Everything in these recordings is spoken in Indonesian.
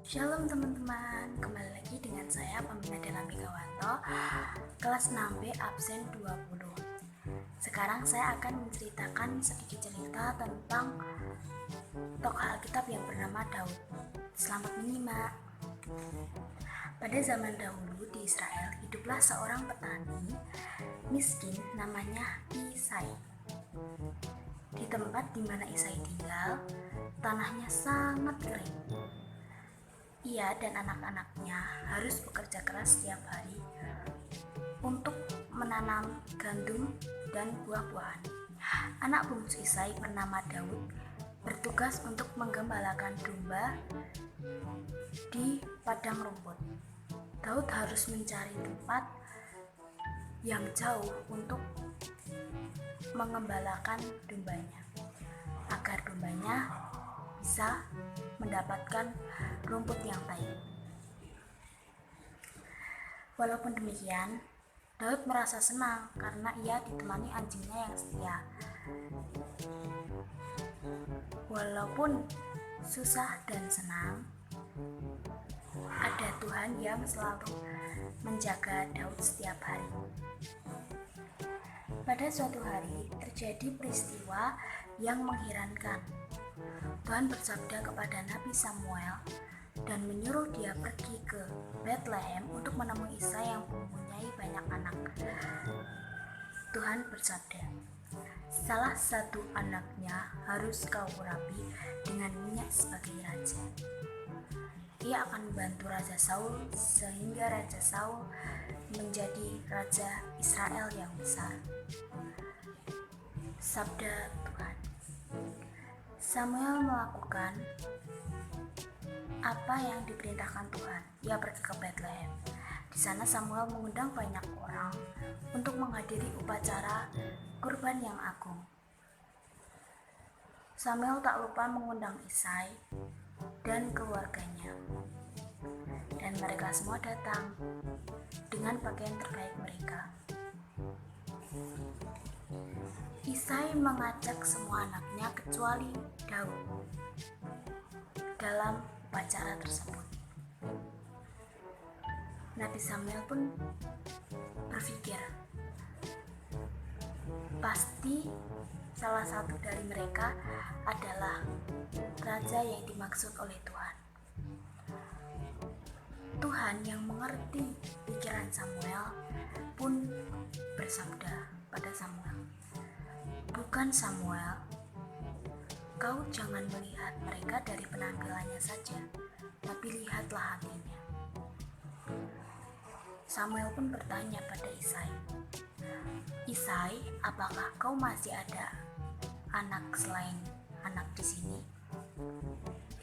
Shalom teman-teman, kembali lagi dengan saya Pembina Dela Megawanto, kelas 6B absen 20. Sekarang saya akan menceritakan sedikit cerita tentang tokoh Alkitab yang bernama Daud. Selamat menyimak. Pada zaman dahulu di Israel, hiduplah seorang petani miskin namanya Isai. Di tempat di mana Isai tinggal, tanahnya sangat kering. Ia dan anak-anaknya harus bekerja keras setiap hari untuk menanam gandum dan buah-buahan. Anak bungsu Isai bernama Daud bertugas untuk menggembalakan domba di padang rumput. Daud harus mencari tempat yang jauh untuk mengembalakan dombanya, agar dombanya bisa mendapatkan rumput yang baik. Walaupun demikian, Daud merasa senang karena ia ditemani anjingnya yang setia. Walaupun susah dan senang, ada Tuhan yang selalu menjaga Daud setiap hari. Pada suatu hari terjadi peristiwa yang mengherankan. Tuhan bersabda kepada Nabi Samuel dan menyuruh dia pergi ke Bethlehem untuk menemui Isai yang mempunyai banyak anak. Tuhan bersabda, salah satu anaknya harus kau urapi dengan minyak sebagai raja. Ia akan membantu Raja Saul sehingga Raja Saul menjadi Raja Israel yang besar. Sabda Tuhan. Samuel melakukan apa yang diperintahkan Tuhan. Ia pergi ke Bethlehem. Di sana Samuel mengundang banyak orang untuk menghadiri upacara kurban yang agung. Samuel tak lupa mengundang Isai dan keluarganya. Dan mereka semua datang dengan pakaian terbaik mereka. Isai mengajak semua anaknya kecuali Daud dalam upacara tersebut. Nabi Samuel pun berpikir, pasti salah satu dari mereka adalah raja yang dimaksud oleh Tuhan. Tuhan yang mengerti pikiran Samuel pun bersabda pada Samuel, bukan Samuel, kau jangan melihat mereka dari penampilannya saja, tapi lihatlah hatinya. Samuel pun bertanya pada Isai, Isai, apakah kau masih ada anak selain anak di sini?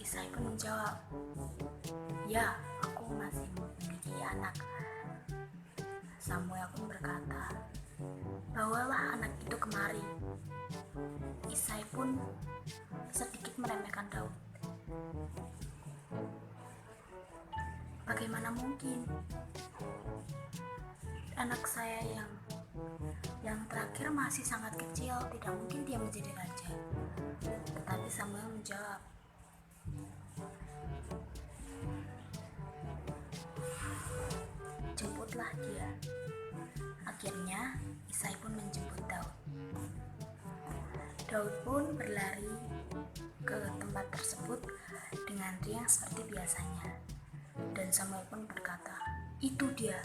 Isai pun menjawab, ya, aku masih memiliki anak. Samuel pun berkata, bawalah anak itu kemari. Isai pun sedikit meremehkan Daud. Bagaimana mungkin anak saya yang terakhir masih sangat kecil, tidak mungkin dia menjadi raja. Tetapi Samuel menjawab, jemputlah dia. Akhirnya Isai pun menjemput Daud. Daud pun berlari ke tempat tersebut dengan riang seperti biasanya. Dan Samuel pun berkata, itu dia.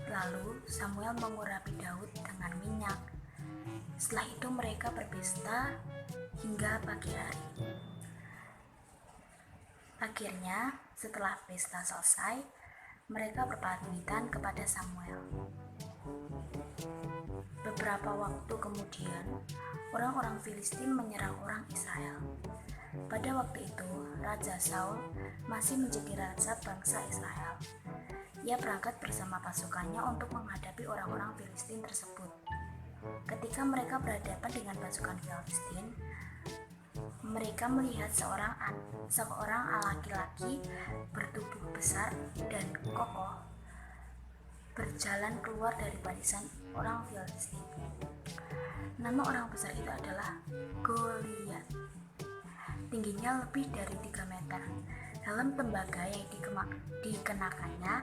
Lalu Samuel mengurapi Daud dengan minyak. Setelah itu mereka berpesta hingga pagi hari. Akhirnya setelah pesta selesai, mereka berpamitan kepada Samuel. Beberapa waktu kemudian, orang-orang Filistin menyerang orang Israel. Pada waktu itu, Raja Saul masih menjadi raja bangsa Israel. Ia berangkat bersama pasukannya untuk menghadapi orang-orang Filistin tersebut. Ketika mereka berhadapan dengan pasukan Filistin, mereka melihat seorang laki-laki bertubuh besar dan kokoh berjalan keluar dari barisan orang Filistin. Nama orang besar itu adalah Goliat. Tingginya lebih dari 3 meter. Helm tembaga yang dikenakannya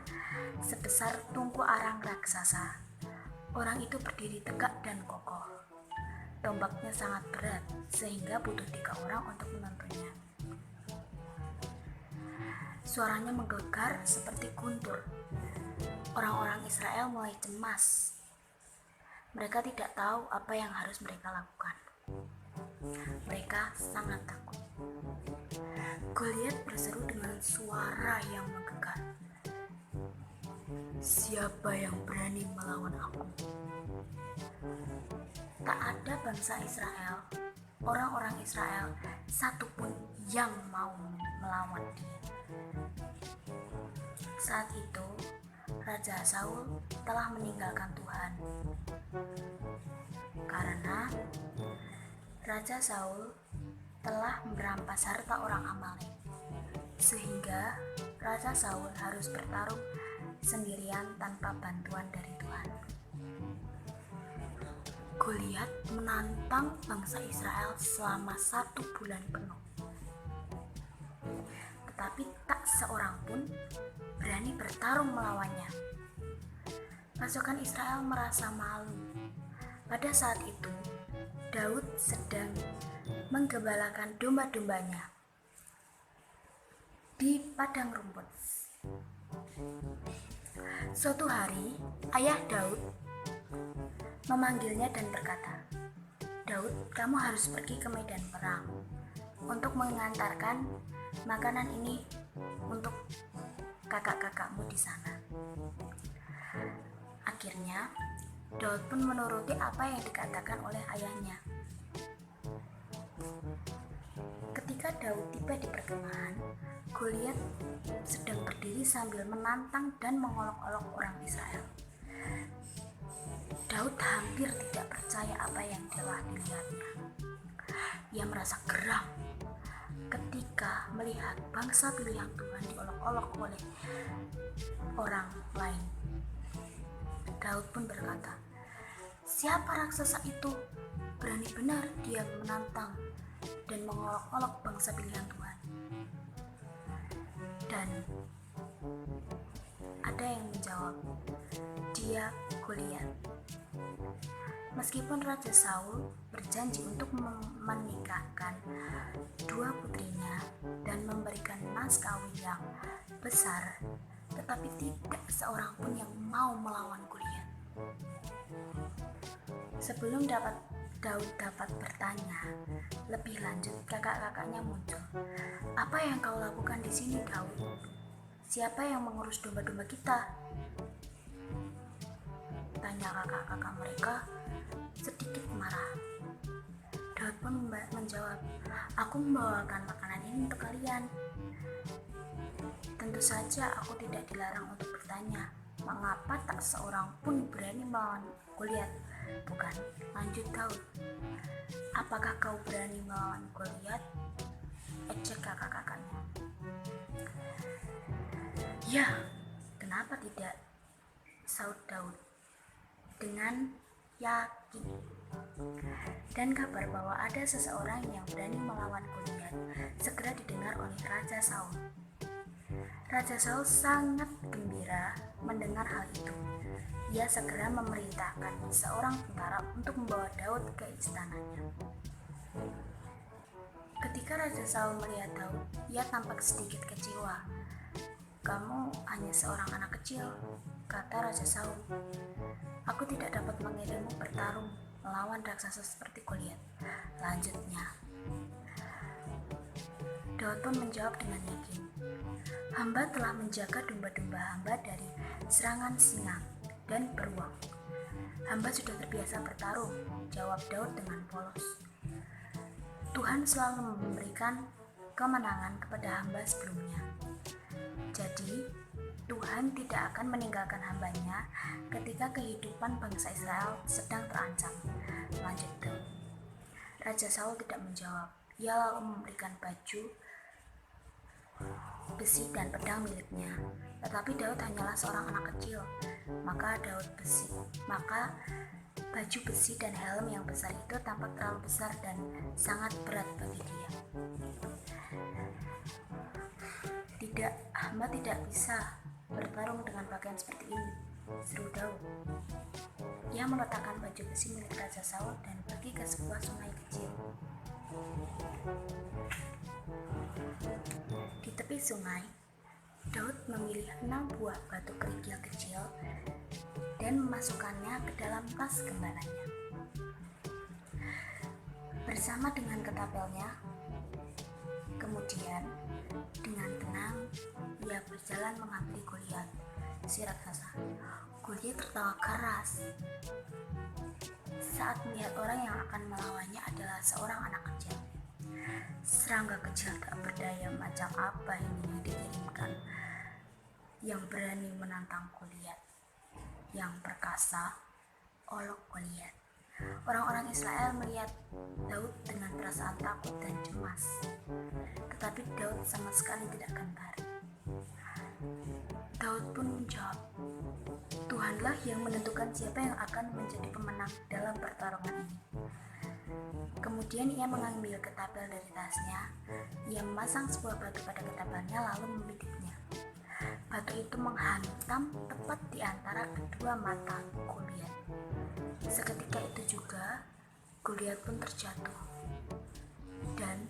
sebesar tungku arang raksasa. Orang itu berdiri tegak dan kokoh. Tombaknya sangat berat sehingga butuh 3 orang untuk menentunya. Suaranya menggelegar seperti guntur. Orang-orang Israel mulai cemas. Mereka tidak tahu apa yang harus mereka lakukan. Mereka sangat takut. Goliat berseru dengan suara yang menggelegar. Siapa yang berani melawan aku? Tak ada bangsa Israel, orang-orang Israel satupun yang mau melawan dia. Saat itu, Raja Saul telah meninggalkan Tuhan. Karena Raja Saul telah merampas harta orang Amalek, sehingga Raja Saul harus bertarung sendirian tanpa bantuan dari Tuhan. Goliat menantang bangsa Israel selama 1 bulan penuh. Tetapi tak seorang pun berani bertarung melawannya. Pasukan Israel merasa malu. Pada saat itu, Daud sedang menggembalakan domba-dombanya di padang rumput. Suatu hari, ayah Daud memanggilnya dan berkata, "Daud, kamu harus pergi ke medan perang untuk mengantarkan makanan ini untuk kakak-kakakmu di sana." Akhirnya, Daud pun menuruti apa yang dikatakan oleh ayahnya. Ketika Daud tiba di perkemahan, Goliat sedang berdiri sambil menantang dan mengolok-olok orang Israel. Daud hampir tidak percaya apa yang telah dilihatnya. Ia merasa geram ketika melihat bangsa pilihan Tuhan diolok-olok oleh orang lain. Daud pun berkata, "Siapa raksasa itu? Berani benar dia menantang dan mengolok-olok bangsa pilihan Tuhan." Dan ada yang menjawab, "Dia Goliat." Meskipun Raja Saul berjanji untuk menikahkan 2 putrinya dan memberikan mas kawin yang besar, tetapi tidak seorang pun yang mau melawan Goliat. Sebelum Daud dapat bertanya lebih lanjut, kakak-kakaknya muncul. "Apa yang kau lakukan di sini, Daud? Siapa yang mengurus domba-domba kita?" tanya kakak-kakak mereka sedikit marah. Daud pun menjawab, "Aku membawakan makanan ini untuk kalian." Tentu saja aku tidak dilarang untuk bertanya, "Mengapa tak seorang pun berani melawan Goliat?" "Bukan," lanjut Daud. "Apakah kau berani melawan Goliat?" ejek kakak-kakaknya. "Ya, kenapa tidak?" saut Daud dengan yakin. Dan kabar bahwa ada seseorang yang berani melawan Goliat segera didengar oleh Raja Saul. Raja Saul sangat gembira mendengar hal itu. Ia segera memerintahkan seorang tentara untuk membawa Daud ke istananya. Ketika Raja Saul melihat Daud, ia tampak sedikit kecewa. "Kamu hanya seorang anak kecil," kata Raja Saul. "Aku tidak dapat mengirimmu bertarung melawan raksasa seperti Goliat," lanjutnya. Daud pun menjawab dengan yakin, "Hamba telah menjaga domba-domba hamba dari serangan singa dan beruang." "Hamba sudah terbiasa bertarung," jawab Daud dengan polos. "Tuhan selalu memberikan kemenangan kepada hamba sebelumnya. Jadi, Tuhan tidak akan meninggalkan hambanya ketika kehidupan bangsa Israel sedang terancam," lanjut Daud. Raja Saul tidak menjawab. Ia lalu memberikan baju besi dan pedang miliknya. Tetapi Daud hanyalah seorang anak kecil, maka baju besi dan helm yang besar itu tampak terlalu besar dan sangat berat bagi dia. "Hamba tidak bisa bertarung dengan pakaian seperti ini," seru Daud. Ia meletakkan baju besi milik Raja Saul dan pergi ke sebuah sungai kecil. Di tepi sungai, Daud memilih 6 buah batu kerikil kecil dan memasukkannya ke dalam tas gembalanya. Bersama dengan ketapelnya, kemudian dengan tenang ia berjalan menghampiri Goliat, si raksasa. Goliat tertawa keras saat melihat orang yang akan melawannya adalah seorang anak kecil. Serangga kecil tak berdaya macam apa ini yang dikirimkan, yang berani menantang Goliat, yang perkasa, olok Goliat. Orang-orang Israel melihat Daud dengan perasaan takut dan cemas, tetapi Daud sama sekali tidak gentar. Daud pun menjawab, "Tuhanlah yang menentukan siapa yang akan menjadi pemenang dalam pertarungan ini." Kemudian ia mengambil ketapel dari tasnya, ia memasang sebuah batu pada ketapelnya lalu membidiknya. Batu itu menghantam tepat di antara kedua mata Goliat. Seketika itu juga Goliat pun terjatuh dan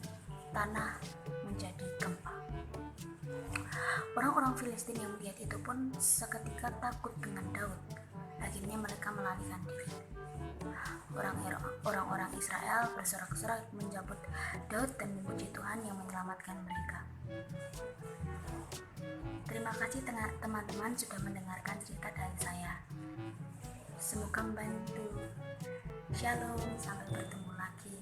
tanah menjadi gempa. Orang-orang Filistin yang melihat itu pun seketika takut dengan Daud. Akhirnya mereka melarikan diri. Orang-orang Israel bersorak-sorak menjemput Daud dan memuji Tuhan yang menyelamatkan mereka. Terima kasih teman-teman sudah mendengarkan cerita dari saya. Semoga membantu. Shalom, sampai bertemu lagi.